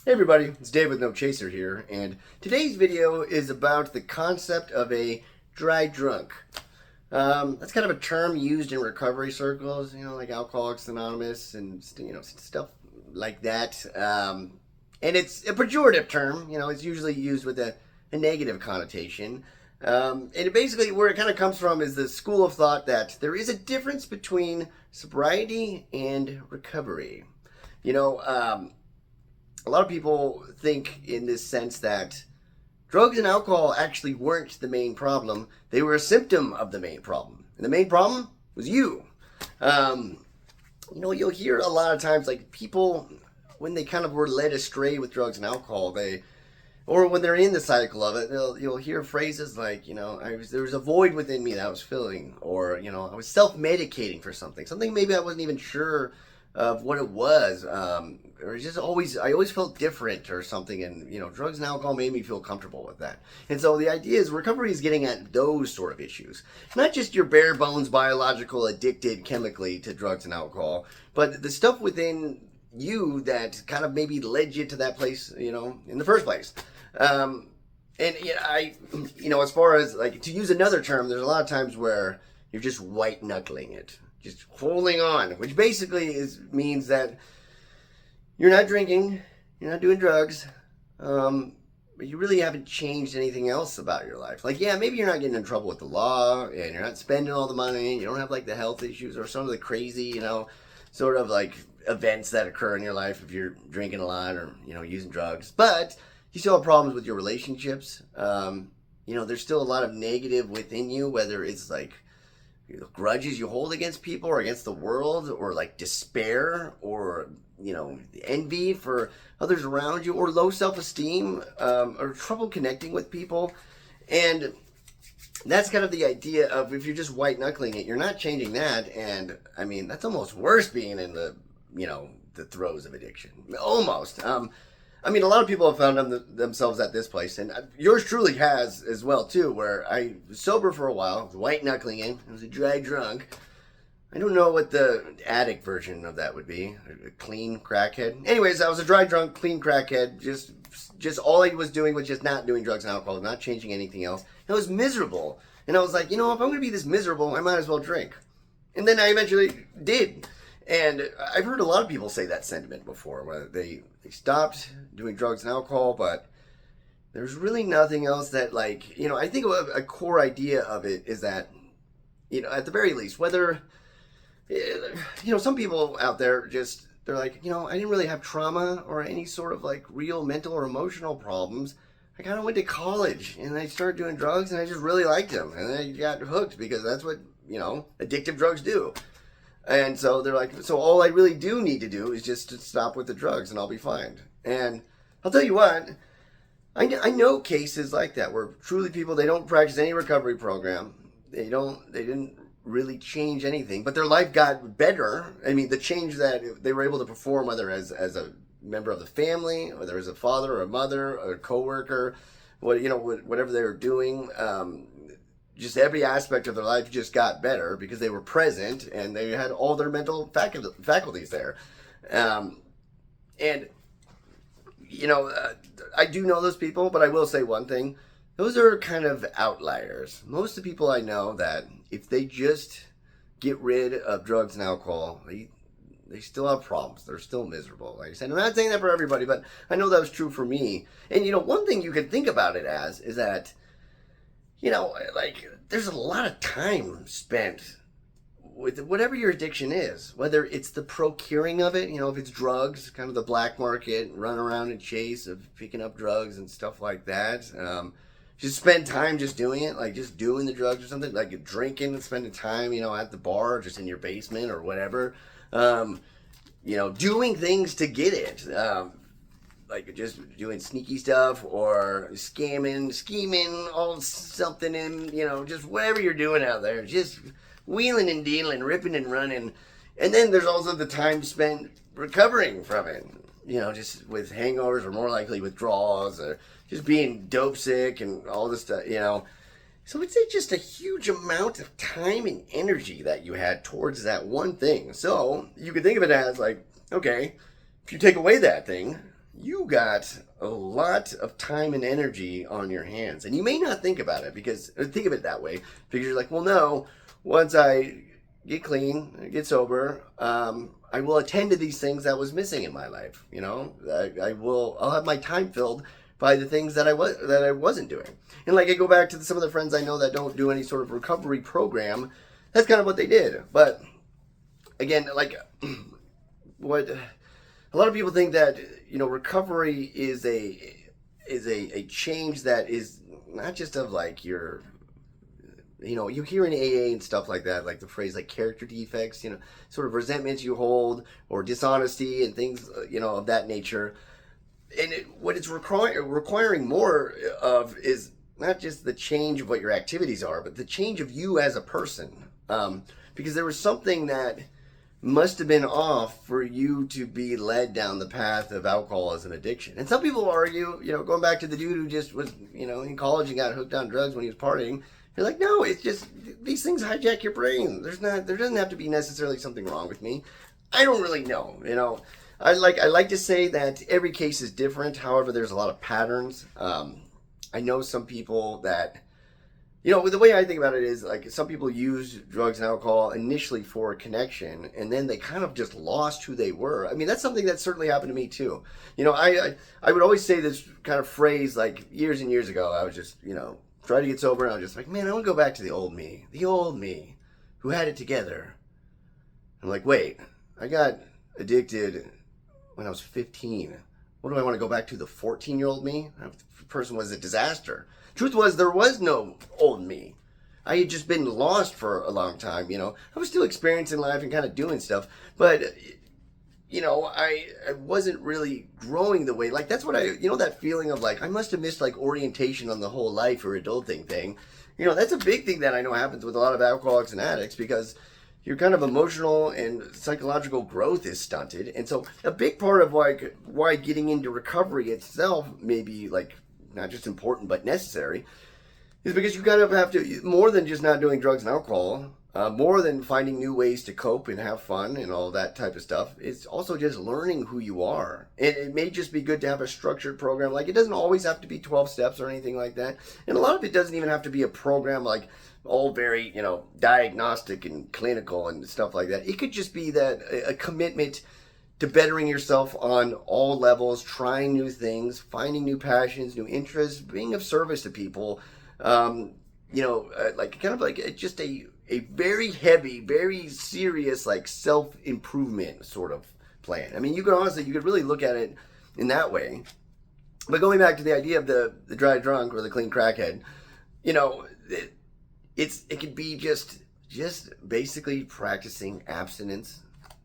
Hey everybody, it's Dave with No Chaser here, and today's video is about the concept of a dry drunk. That's kind of a term used in recovery circles, like Alcoholics Anonymous and stuff like that. And it's a pejorative term. It's usually used with a negative connotation. And it basically, where it kind of comes from is the school of thought that there is a difference between sobriety and recovery. You know, um, a lot of people think in this sense that drugs and alcohol actually weren't the main problem. They were a symptom of the main problem. And the main problem was you. Um, you'll hear a lot of times like people, when they kind of were led astray with drugs and alcohol, or when they're in the cycle of it, you'll hear phrases like, there was a void within me that I was filling, or, I was self-medicating for something maybe I wasn't even sure of what it was, or just I always felt different or something, and drugs and alcohol made me feel comfortable with that. And so the idea is recovery is getting at those sort of issues, not just your bare bones biological addicted chemically to drugs and alcohol, but the stuff within you that kind of maybe led you to that place, in the first place. And as far as like to use another term, there's a lot of times where you're just white knuckling it, just holding on, which basically means that you're not drinking, you're not doing drugs, but you really haven't changed anything else about your life. Like, yeah, maybe you're not getting in trouble with the law, and you're not spending all the money, you don't have like the health issues or some of the crazy, sort of like events that occur in your life if you're drinking a lot or using drugs, but you still have problems with your relationships. There's still a lot of negative within you, whether it's like grudges you hold against people or against the world, or like despair, or envy for others around you, or low self-esteem, or trouble connecting with people. And that's kind of the idea of, if you're just white knuckling it, you're not changing that. And I mean, that's almost worse, being in the throes of addiction, almost. A lot of people have found themselves at this place, and yours truly has as well too. Where I was sober for a while, was white knuckling it. I was a dry drunk. I don't know what the addict version of that would be. A clean crackhead. Anyways, I was a dry drunk, clean crackhead. Just all I was doing was just not doing drugs and alcohol, not changing anything else. And I was miserable, and I was like, if I'm going to be this miserable, I might as well drink. And then I eventually did. And I've heard a lot of people say that sentiment before, where they stopped doing drugs and alcohol, but there's really nothing else that, I think a core idea of it is that, at the very least, whether, some people out there they're like, I didn't really have trauma or any sort of like real mental or emotional problems. I kind of went to college and I started doing drugs and I just really liked them. And I got hooked because that's what, addictive drugs do. And so they're like, so all I really do need to do is just to stop with the drugs and I'll be fine. And I'll tell you what, I know cases like that where truly people, they don't practice any recovery program. They didn't really change anything, but their life got better. I mean, the change that they were able to perform, whether as a member of the family, whether as a father or a mother or a coworker, whatever they were doing, just every aspect of their life just got better because they were present and they had all their mental faculties there. And I do know those people, but I will say one thing. Those are kind of outliers. Most of the people I know, that if they just get rid of drugs and alcohol, they still have problems. They're still miserable. Like I said, I'm not saying that for everybody, but I know that was true for me. And, one thing you could think about it as is that, there's a lot of time spent with whatever your addiction is, whether it's the procuring of it, if it's drugs, kind of the black market, run around and chase of picking up drugs and stuff like that. Just spend time just doing it, like just doing the drugs or something, like drinking and spending time, at the bar, or just in your basement or whatever. Doing things to get it. Like just doing sneaky stuff or scheming, all something in, just whatever you're doing out there. Just wheeling and dealing, ripping and running. And then there's also the time spent recovering from it. Just with hangovers, or more likely withdrawals, or just being dope sick and all this stuff, So it's just a huge amount of time and energy that you had towards that one thing. So you could think of it as like, okay, if you take away that thing, you got a lot of time and energy on your hands. And you may not think about it or think of it that way, because you're like, well, no, once I get clean, get sober, I will attend to these things that was missing in my life. I'll have my time filled by the things that I wasn't doing. And like I go back to some of the friends I know that don't do any sort of recovery program, that's kind of what they did. But again, like what a lot of people think that, recovery is a change that is not just of like your, you hear in AA and stuff like that, like the phrase like character defects, sort of resentments you hold or dishonesty and things, of that nature. And what it's requiring more of is not just the change of what your activities are, but the change of you as a person. Because there was something that must have been off for you to be led down the path of alcohol as an addiction. And some people argue, going back to the dude who just was, in college and got hooked on drugs when he was partying. You're like, no, it's just these things hijack your brain. There doesn't have to be necessarily something wrong with me. I don't really know. I like to say that every case is different. However, there's a lot of patterns. I know some people that, the way I think about it is like some people use drugs and alcohol initially for a connection, and then they kind of just lost who they were. I mean, that's something that certainly happened to me too. I would always say this kind of phrase like years and years ago. I was just, try to get sober, and I was just like, man, I want to go back to the old me who had it together. I'm like, wait, I got addicted when I was 15. What do I want to go back to? The 14-year-old me? That person was a disaster. Truth was, there was no old me. I had just been lost for a long time, I was still experiencing life and kind of doing stuff, but I wasn't really growing the way, like, that's what that feeling of like, I must have missed like orientation on the whole life or adulting thing. That's a big thing that I know happens with a lot of alcoholics and addicts, because your kind of emotional and psychological growth is stunted. And so a big part of like why getting into recovery itself may be like not just important but necessary is because you kind of have to, more than just not doing drugs and alcohol, more than finding new ways to cope and have fun and all that type of stuff, it's also just learning who you are. And it may just be good to have a structured program. Like, it doesn't always have to be 12 steps or anything like that. And a lot of it doesn't even have to be a program like all very, diagnostic and clinical and stuff like that. It could just be that a commitment to bettering yourself on all levels, trying new things, finding new passions, new interests, being of service to people. Like kind of like just a very heavy, very serious, like self-improvement sort of plan. I mean, you could really look at it in that way. But going back to the idea of the dry drunk or the clean crackhead, it could be just basically practicing abstinence,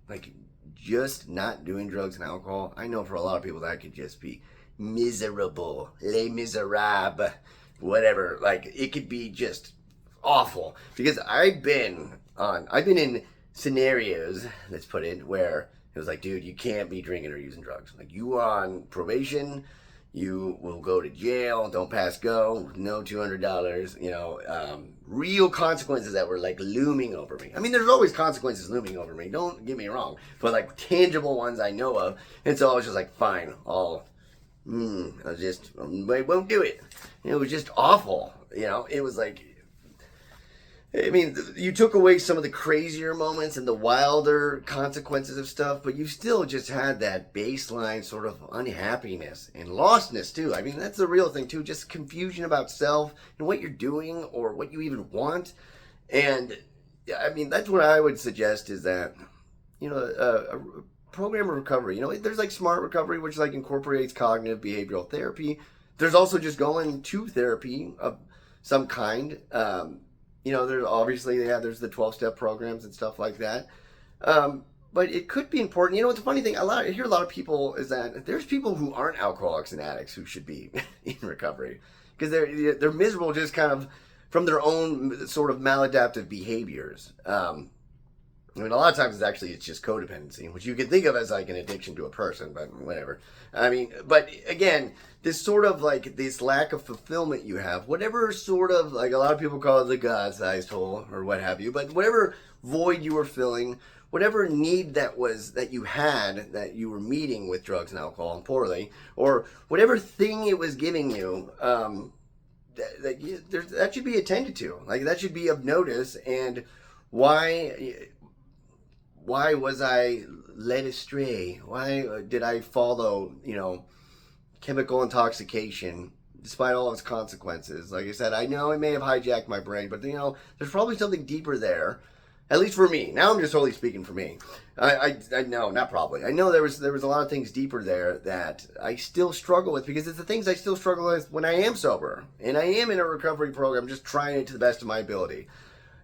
like just not doing drugs and alcohol. I know for a lot of people that could just be miserable, les miserables, whatever. Like, it could be just awful, because I've been in scenarios, let's put it, where it was like, dude, you can't be drinking or using drugs. Like, you are on probation, you will go to jail, don't pass go, no $200, real consequences that were like looming over me. I mean, there's always consequences looming over me, don't get me wrong, but like tangible ones I know of. And so I was just like, fine, I won't do it. It was just awful. It was like, I mean, you took away some of the crazier moments and the wilder consequences of stuff, but you still just had that baseline sort of unhappiness and lostness too. I mean, that's the real thing too, just confusion about self and what you're doing or what you even want. And I mean, that's what I would suggest is that, a program of recovery, there's like smart recovery, which like incorporates cognitive behavioral therapy. There's also just going to therapy of some kind. There's obviously, there's the 12-step programs and stuff like that. But it could be important. It's a funny thing. I hear a lot of people is that there's people who aren't alcoholics and addicts who should be in recovery because they're miserable just kind of from their own sort of maladaptive behaviors. I mean, a lot of times it's just codependency, which you can think of as like an addiction to a person, but whatever. I mean, but again, this sort of like this lack of fulfillment you have, whatever sort of, like a lot of people call it the God-sized hole or what have you, but whatever void you are filling, whatever need that you had, that you were meeting with drugs and alcohol and poorly, or whatever thing it was giving you, that should be attended to. Like, that should be of notice. And why was I led astray? Why did I follow, chemical intoxication, despite all its consequences? Like I said, I know it may have hijacked my brain, but there's probably something deeper there. At least for me. Now I'm just only speaking for me. I know, not probably. I know there was a lot of things deeper there that I still struggle with, because it's the things I still struggle with when I am sober. And I am in a recovery program, just trying it to the best of my ability.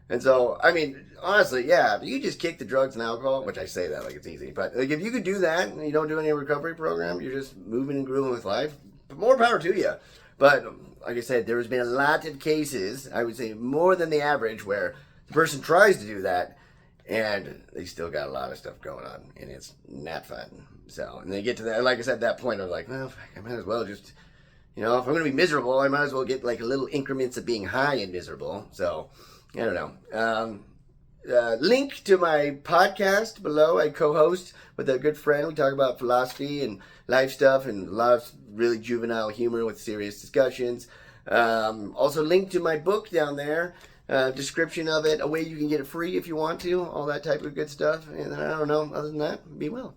And so, I mean, honestly, yeah, if you just kick the drugs and alcohol, which I say that like it's easy, but like, if you could do that and you don't do any recovery program, you're just moving and grooving with life, more power to you. But like I said, there's been a lot of cases, I would say more than the average, where the person tries to do that and they still got a lot of stuff going on, and it's not fun. So, and they get to that, like I said, that point, I'm like, well, I might as well just, if I'm going to be miserable, I might as well get like a little increments of being high and miserable. So, I don't know. Link to my podcast below. I co-host with a good friend. We talk about philosophy and life stuff, and a lot of really juvenile humor with serious discussions. Also, link to my book down there. Description of it, a way you can get it free if you want to, all that type of good stuff. And I don't know, other than that, be well.